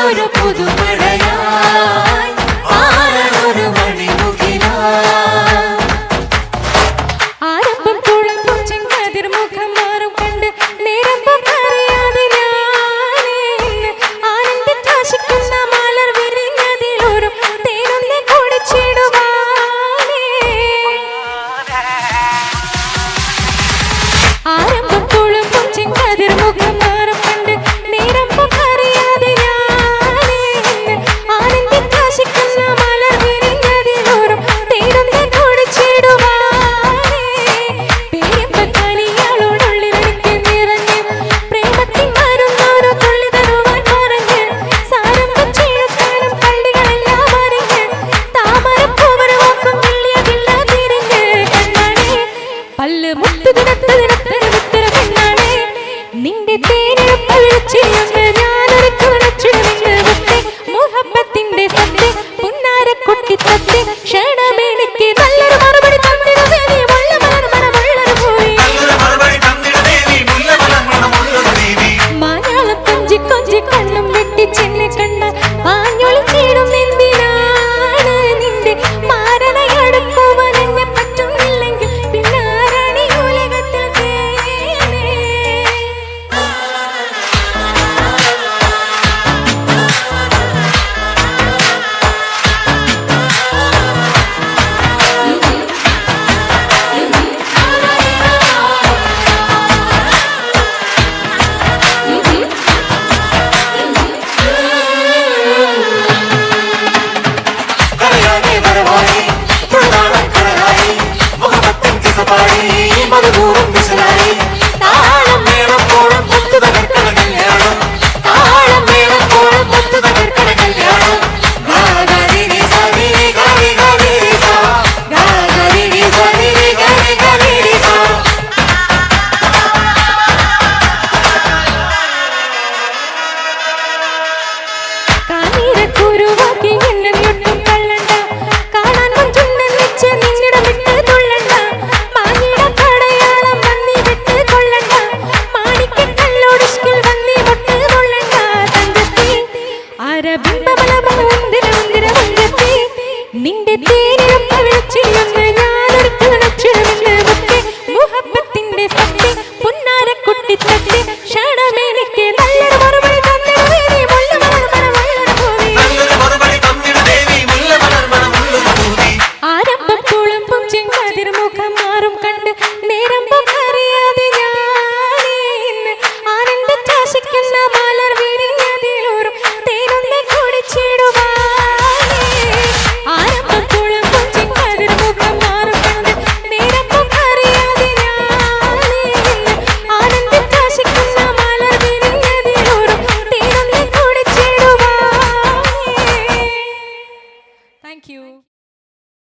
ഒരു പുതുമഴയായി ആരൊരു മണിമുകിലാ ആരംഭം തുളുമ്പും ചെങ്കതിർ മുഖം മാറും കണ്ട് നേരം അറിയാതെ ഞാൻ ആനന്ദിച്ചാശിക്കുന്ന മലർ വിരിഞ്ഞതിലൊരു തേനൊന്ന് കുടിച്ചിടുവാനേ ആരംഭം തുളുമ്പും ചെങ്കതിർ മുഖം മാറും കണ്ട് നേരം അറിയാതെ ഞാൻ ആനന്ദിച്ചാശിക്കുന്ന മലർ വിരിഞ്ഞതിലൊരു തേനൊന്ന് കുടിച്ചിടുവാനേ പേരിമ്പക്കനിയാളോടുള്ളിലെനിക്ക് നിറഞ്ഞ് പ്രേമത്തിൻ മരുന്നോരു തുള്ളി തരുവാൻ പറഞ്ഞ് സാരംഭം ചെയ്യുത്താനും പള്ളികളെല്ലാം അറിഞ്ഞ് താമരപ്പൂവര് വാക്കും വെള്ളിയതില്ല തിരിഞ്ഞ് കണ്ണാണേ പല്ല് മുത്തു ദിനത്തര പെണ്ണാണേ നിന്റെ തേനിഴപ്പ വിളിച്ചിരുന്ന് ഞാനൊരു കുണച്ചിടുമെന്ന് മുത്തേ മുഹബത്തിന്റെ സത്തേ പുന്നാരക്കുട്ടി തത്തേ ക്ഷണമെനിക്ക് നല്ലൊരു മറുപടി തന്നിരുവേ നീ മുള്ള മലർമണമുള്ളൊരു പോയി മാഞ്ഞാളം കൊഞ്ചി കൊഞ്ചി കണ്ണും വെട്ടിച്ചെന്നെ കണ്ട പാഞ്ഞൊളിച്ചിടും എന്തിനാണ് നിന്റെ മാരണയടുക്കുവാൻ എന്നെ പറ്റുന്നില്ലെങ്കിൽ പിന്നാരണി ഉലകത്തിൽ കുരുവാക്കി എന്നെ ഒട്ടും കള്ളണ്ട കാണാൻ കൊഞ്ചുണ്ണൻ വെച്ച് നിന്നിടം വിട്ട് തുള്ളണ്ട മാങ്ങിട കടയാളം വന്നി വിട്ട് കൊള്ളണ്ട മാണിക്കല്ലോടിഷ്കിൽ വന്നി മുട്ട് കൊള്ളണ്ട തങ്കത്തി അരബിംബമലമുന്തിരമുന്തിരമുന്തിരത്തി നിന്റെ തേനിഴപ്പ വിളിച്ചിരുന്ന് ഞാനൊരു കുണച്ചിടുമെന്ന് മുത്തേ മുഹബത്തിന്റെ സത്യം പുന്നാരക്കുട്ടി തട്ടി ക്ഷണമെനിക്ക് നല്ലൊരു മറുപടി തന്നിരുവേ നീ മുള്ള മലർമണമുള്ളൊരു ഭൂമി ആരംഭം തുളുമ്പും ചെങ്കതിർ മുഖം മാറും കണ്ട് നേരം